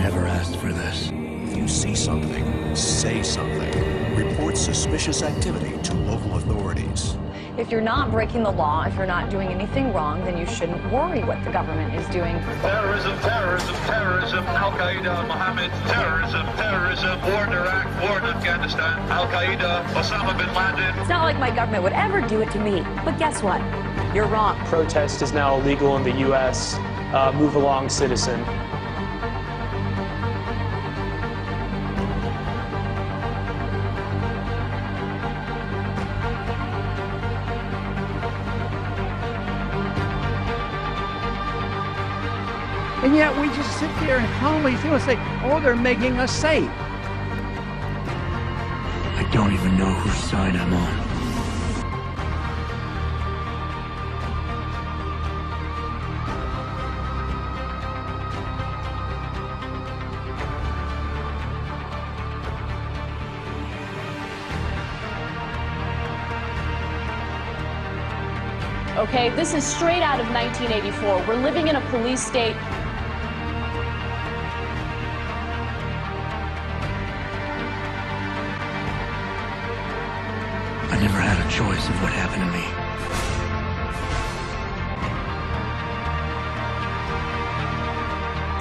never asked for this. If you see something, say something. Report suspicious activity to local authorities. If you're not breaking the law, if you're not doing anything wrong, then you shouldn't worry what the government is doing. Terrorism, terrorism, terrorism, Al-Qaeda, Mohammed, terrorism, terrorism, war in Iraq, war in Afghanistan, Al-Qaeda, Osama bin Laden. It's not like my government would ever do it to me, but guess what? You're wrong. Protest is now illegal in the U.S. Move along, citizen. And yet we just sit there and calmly feel and say, oh, they're making us safe. I don't even know whose side I'm on. Okay, this is straight out of 1984. We're living in a police state. I never had a choice of what happened to me.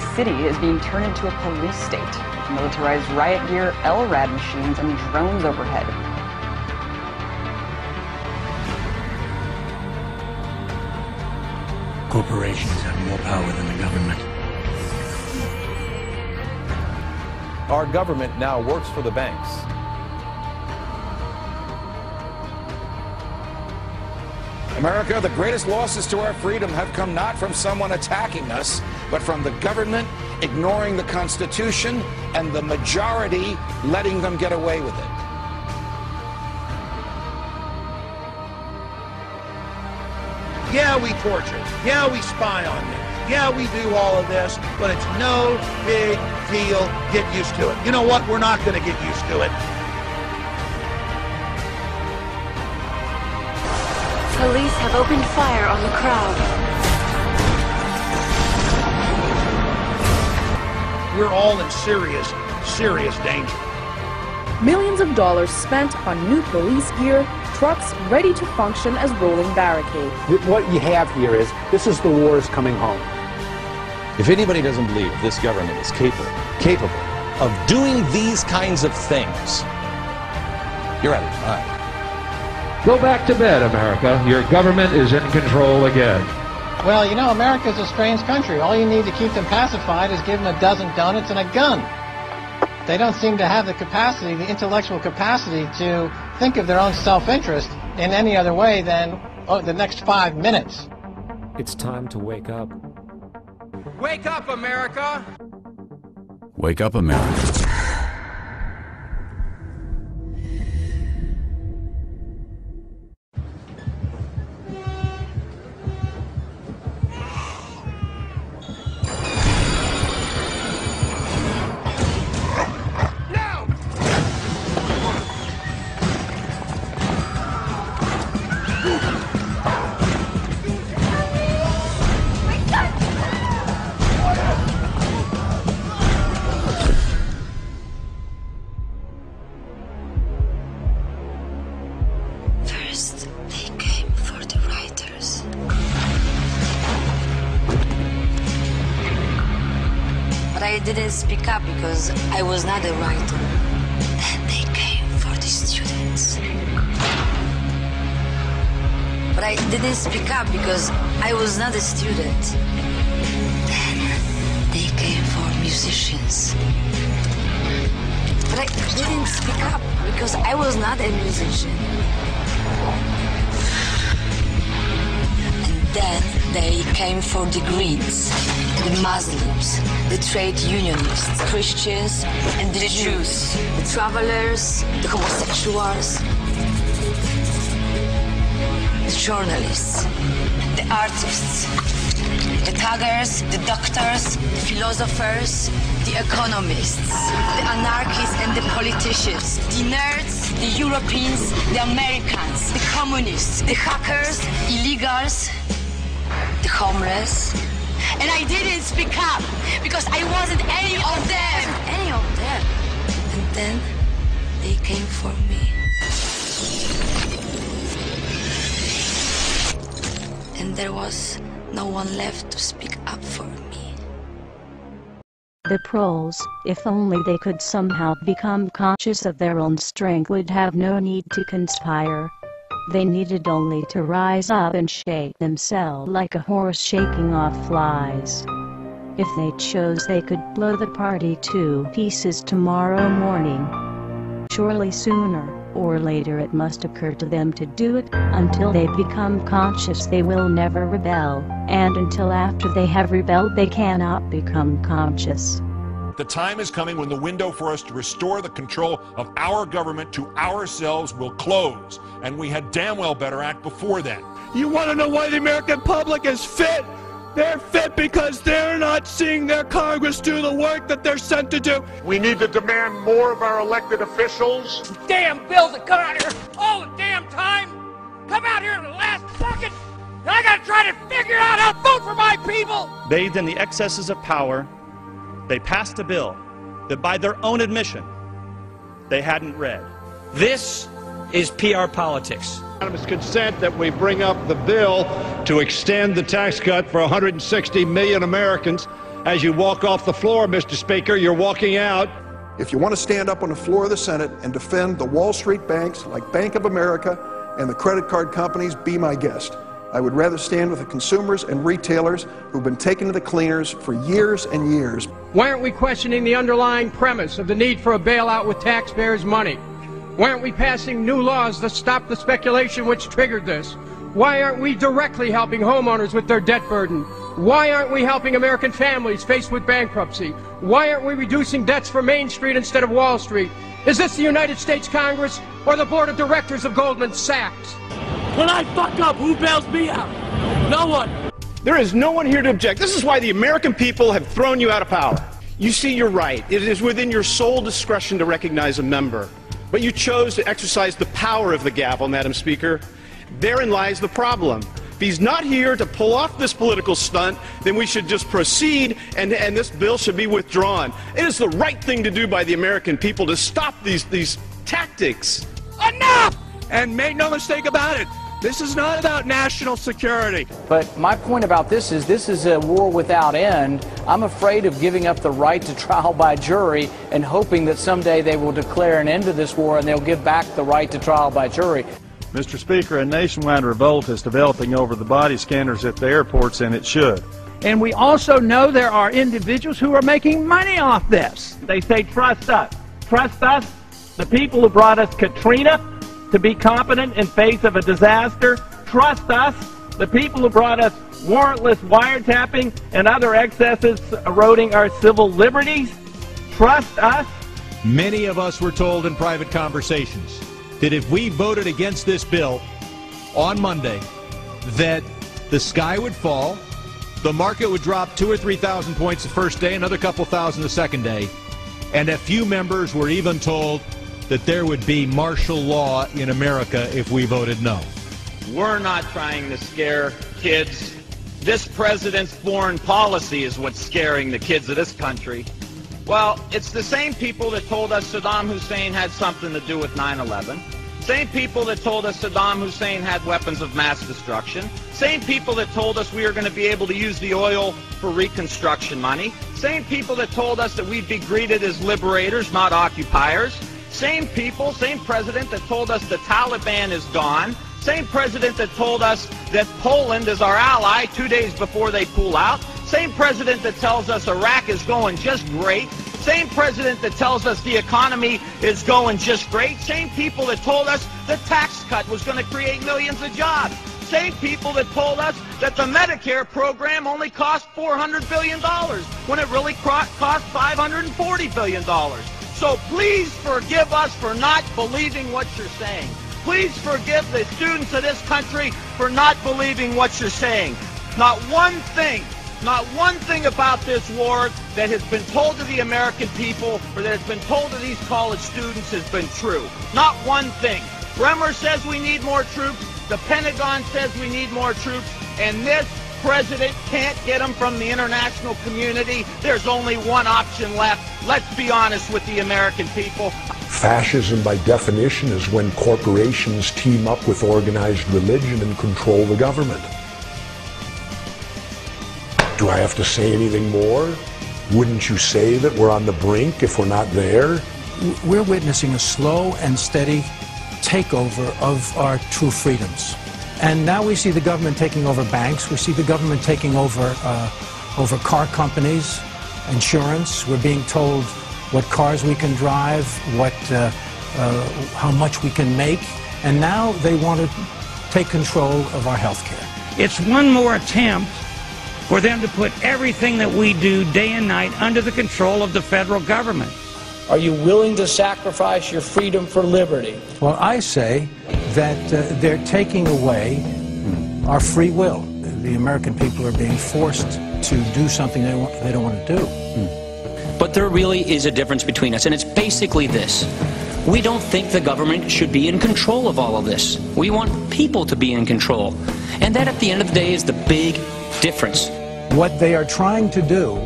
The city is being turned into a police state. Militarized riot gear, LRAD machines, and drones overhead. Corporations have more power than the government. Our government now works for the banks. America, the greatest losses to our freedom have come not from someone attacking us, but from the government ignoring the Constitution and the majority letting them get away with it. Yeah, we torture. Yeah, we spy on them. Yeah, we do all of this, but it's no big deal. Get used to it. You know what? We're not going to get used to it. Police have opened fire on the crowd. We're all in serious, serious danger. Millions of dollars spent on new police gear, trucks ready to function as rolling barricades. What you have here is, this is the wars coming home. If anybody doesn't believe this government is capable of doing these kinds of things, you're out of time. Go back to bed, America. Your government is in control again. Well, you know, America's a strange country. All you need to keep them pacified is give them a dozen donuts and a gun. They don't seem to have the capacity, the intellectual capacity, to think of their own self-interest in any other way than the next 5 minutes. It's time to wake up. Wake up, America! Wake up, America. I didn't speak up because I was not a writer. Then they came for the students. But I didn't speak up because I was not a student. Then they came for musicians. But I didn't speak up because I was not a musician. And then they came for the Greens, the Muslims, the trade unionists, Christians, and the Jews, the travelers, the homosexuals, the journalists, the artists, the taggers, the doctors, the philosophers, the economists, the anarchists and the politicians, the nerds, the Europeans, the Americans, the communists, the hackers, illegals, the homeless, and I didn't speak up because I wasn't any of them. Any of them. And then they came for me. And there was no one left to speak up for me. The proles, if only they could somehow become conscious of their own strength, would have no need to conspire. They needed only to rise up and shake themselves like a horse shaking off flies. If they chose, they could blow the party to pieces tomorrow morning. Surely sooner or later it must occur to them to do it. Until they become conscious, they will never rebel, and until after they have rebelled, they cannot become conscious. The time is coming when the window for us to restore the control of our government to ourselves will close, and we had damn well better act before then. You want to know why the American public is fit? They're fit because they're not seeing their Congress do the work that they're sent to do. We need to demand more of our elected officials. Damn bills that come out here all the damn time. Come out here in the last second, and I gotta try to figure out how to vote for my people. Bathed in the excesses of power, they passed a bill that by their own admission, they hadn't read. This is PR politics. Unanimous consent that we bring up the bill to extend the tax cut for 160 million Americans. As you walk off the floor, Mr. Speaker, you're walking out. If you want to stand up on the floor of the Senate and defend the Wall Street banks like Bank of America and the credit card companies, be my guest. I would rather stand with the consumers and retailers who've been taken to the cleaners for years and years. Why aren't we questioning the underlying premise of the need for a bailout with taxpayers' money? Why aren't we passing new laws to stop the speculation which triggered this? Why aren't we directly helping homeowners with their debt burden? Why aren't we helping American families faced with bankruptcy? Why aren't we reducing debts for Main Street instead of Wall Street? Is this the United States Congress or the board of directors of Goldman Sachs? When I fuck up, who bails me out? No one. There is no one here to object. This is why the American people have thrown you out of power. You see, you're right. It is within your sole discretion to recognize a member. But you chose to exercise the power of the gavel, Madam Speaker. Therein lies the problem. If he's not here to pull off this political stunt, then we should just proceed and this bill should be withdrawn. It is the right thing to do by the American people to stop these tactics. Enough! And make no mistake about it, this is not about national security. But my point about this is a war without end. I'm afraid of giving up the right to trial by jury and hoping that someday they will declare an end to this war and they'll give back the right to trial by jury. Mr. Speaker, a nationwide revolt is developing over the body scanners at the airports, and it should. And we also know there are individuals who are making money off this. They say, trust us. Trust us, the people who brought us Katrina, to be competent in face of a disaster. Trust us, the people who brought us warrantless wiretapping and other excesses eroding our civil liberties. Trust us. Many of us were told in private conversations that if we voted against this bill on Monday, that the sky would fall, the market would drop 2,000 or 3,000 points the first day, another couple thousand the second day, and a few members were even told that there would be martial law in America if we voted no. We're not trying to scare kids. This president's foreign policy is what's scaring the kids of this country. Well, it's the same people that told us Saddam Hussein had something to do with 9/11. Same people that told us Saddam Hussein had weapons of mass destruction. Same people that told us we were going to be able to use the oil for reconstruction money. Same people that told us that we'd be greeted as liberators, not occupiers. Same people, same president that told us the Taliban is gone. Same president that told us that Poland is our ally 2 days before they pull out. Same president that tells us Iraq is going just great. Same president that tells us the economy is going just great. Same people that told us the tax cut was going to create millions of jobs. Same people that told us that the Medicare program only cost $400 billion when it really cost $540 billion. So please forgive us for not believing what you're saying. Please forgive the students of this country for not believing what you're saying. Not one thing about this war that has been told to the American people or that has been told to these college students has been true. Not one thing. Bremer says we need more troops. The Pentagon says we need more troops. And this president can't get them from the international community, there's only one option left. Let's be honest with the American people. Fascism, by definition, is when corporations team up with organized religion and control the government. Do I have to say anything more? Wouldn't you say that we're on the brink if we're not there? We're witnessing a slow and steady takeover of our true freedoms. And now we see the government taking over banks. We see the government taking over car companies, insurance. We're being told what cars we can drive, how much we can make. And now they want to take control of our health care. It's one more attempt for them to put everything that we do day and night under the control of the federal government. Are you willing to sacrifice your freedom for liberty? Well, I say that they're taking away our free will. The American people are being forced to do something they don't want to do. But there really is a difference between us, and it's basically this. We don't think the government should be in control of all of this. We want people to be in control. And that, at the end of the day, is the big difference. What they are trying to do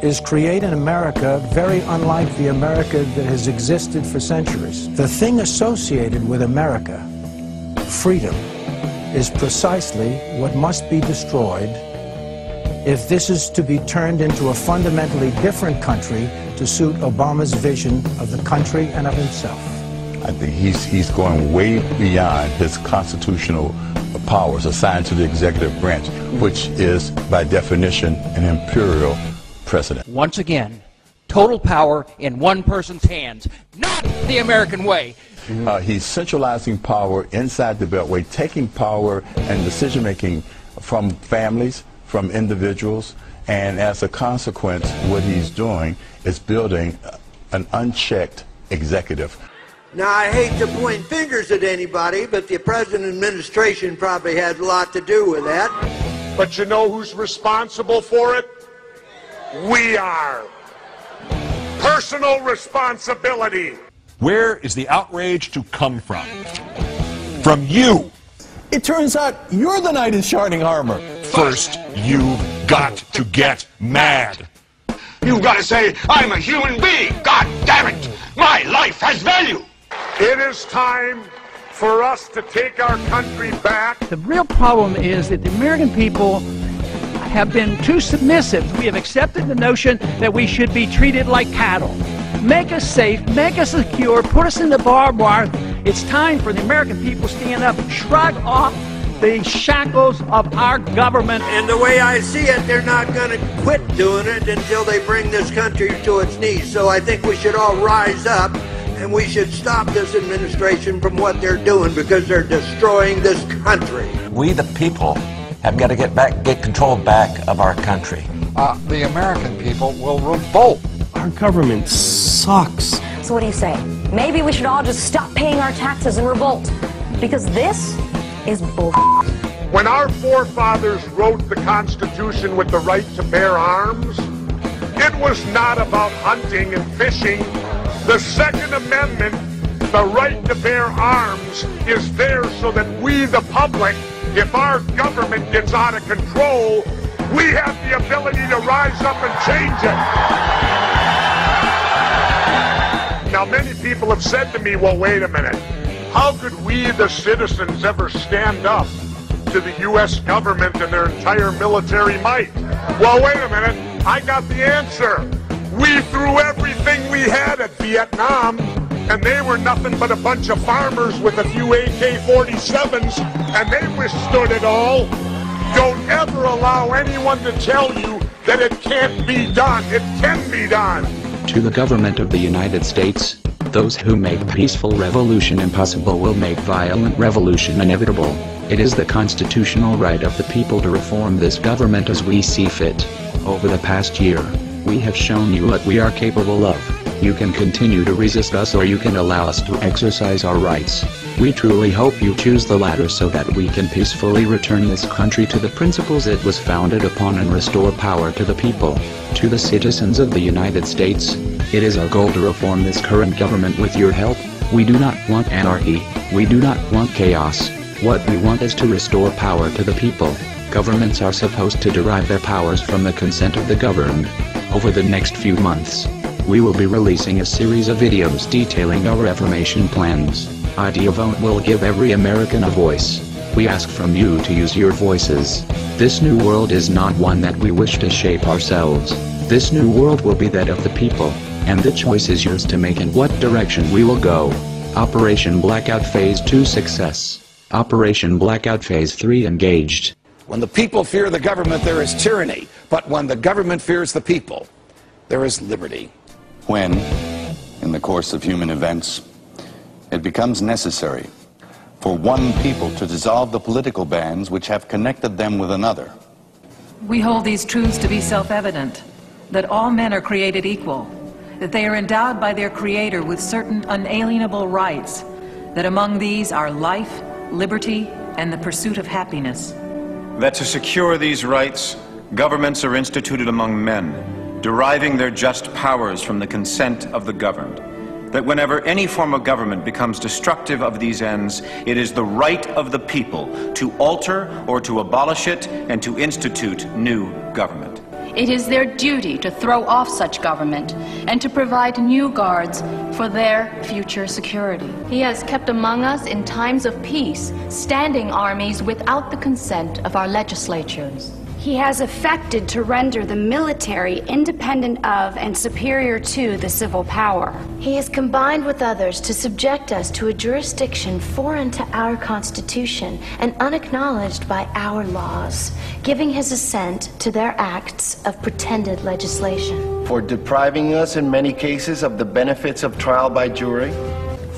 is create an America very unlike the America that has existed for centuries. The thing associated with America, freedom, is precisely what must be destroyed if this is to be turned into a fundamentally different country to suit Obama's vision of the country and of himself. I think he's going way beyond his constitutional powers assigned to the executive branch, which is, by definition, an imperial precedent. Once again, total power in one person's hands, not the American way. He's centralizing power inside the Beltway, taking power and decision-making from families, from individuals, and as a consequence, what he's doing is building an unchecked executive. Now, I hate to point fingers at anybody, but the President administration probably had a lot to do with that. But you know who's responsible for it? We are. Personal responsibility. Where is the outrage to come from? From you. It turns out you're the knight in shining armor. First, you've got to get mad. You've got to say, I'm a human being. God damn it. My life has value. It is time for us to take our country back. The real problem is that the American people have been too submissive. We have accepted the notion that we should be treated like cattle. Make us safe, make us secure, put us in the barbed wire. It's time for the American people to stand up and shrug off the shackles of our government. And the way I see it, they're not going to quit doing it until they bring this country to its knees. So I think we should all rise up and we should stop this administration from what they're doing because they're destroying this country. We, the people, have got to get control back of our country. The American people will revolt. Our government sucks. So what do you say? Maybe we should all just stop paying our taxes and revolt. Because this is bull. When our forefathers wrote the Constitution with the right to bear arms, it was not about hunting and fishing. The Second Amendment, the right to bear arms, is there so that we, the public, if our government gets out of control, we have the ability to rise up and change it. Now, many people have said to me, well, wait a minute. How could we, the citizens, ever stand up to the U.S. government and their entire military might? Well, wait a minute. I got the answer. We threw everything we had at Vietnam, and they were nothing but a bunch of farmers with a few AK-47s, and they withstood it all. Don't ever allow anyone to tell you that it can't be done. It can be done. To the government of the United States, those who make peaceful revolution impossible will make violent revolution inevitable. It is the constitutional right of the people to reform this government as we see fit. Over the past year, we have shown you what we are capable of. You can continue to resist us or you can allow us to exercise our rights. We truly hope you choose the latter so that we can peacefully return this country to the principles it was founded upon and restore power to the people. To the citizens of the United States, it is our goal to reform this current government with your help. We do not want anarchy. We do not want chaos. What we want is to restore power to the people. Governments are supposed to derive their powers from the consent of the governed. Over the next few months, we will be releasing a series of videos detailing our reformation plans. Idea Vote will give every American a voice. We ask from you to use your voices. This new world is not one that we wish to shape ourselves. This new world will be that of the people, and the choice is yours to make in what direction we will go. Operation Blackout Phase 2 success. Operation Blackout Phase 3 engaged. When the people fear the government, there is tyranny. But when the government fears the people, there is liberty. When, in the course of human events, it becomes necessary for one people to dissolve the political bands which have connected them with another. We hold these truths to be self-evident, that all men are created equal, that they are endowed by their Creator with certain unalienable rights, that among these are life, liberty, and the pursuit of happiness. That to secure these rights, governments are instituted among men, deriving their just powers from the consent of the governed. That whenever any form of government becomes destructive of these ends, it is the right of the people to alter or to abolish it and to institute new government. It is their duty to throw off such government and to provide new guards for their future security. He has kept among us in times of peace standing armies without the consent of our legislatures. He has effected to render the military independent of and superior to the civil power. He has combined with others to subject us to a jurisdiction foreign to our Constitution and unacknowledged by our laws, giving his assent to their acts of pretended legislation. For depriving us in many cases of the benefits of trial by jury.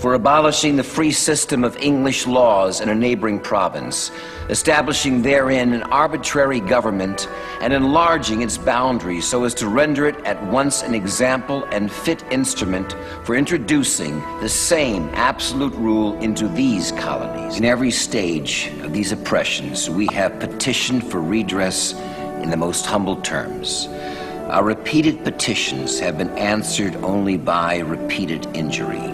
For abolishing the free system of English laws in a neighboring province, establishing therein an arbitrary government, and enlarging its boundaries so as to render it at once an example and fit instrument for introducing the same absolute rule into these colonies. In every stage of these oppressions, we have petitioned for redress in the most humble terms. Our repeated petitions have been answered only by repeated injury.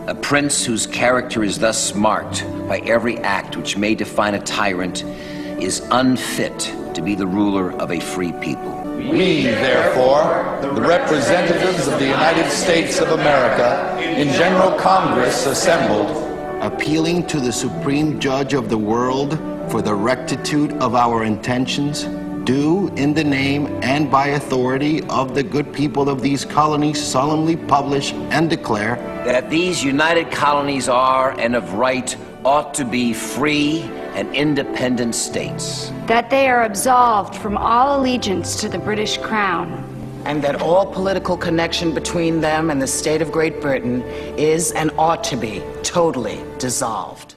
A prince whose character is thus marked by every act which may define a tyrant is unfit to be the ruler of a free people. We, therefore, the representatives of the United States of America, in General Congress assembled, appealing to the Supreme Judge of the world for the rectitude of our intentions, do, in the name and by authority of the good people of these colonies, solemnly publish and declare that these united colonies are, and of right, ought to be free and independent states. That they are absolved from all allegiance to the British Crown. And that all political connection between them and the state of Great Britain is and ought to be totally dissolved.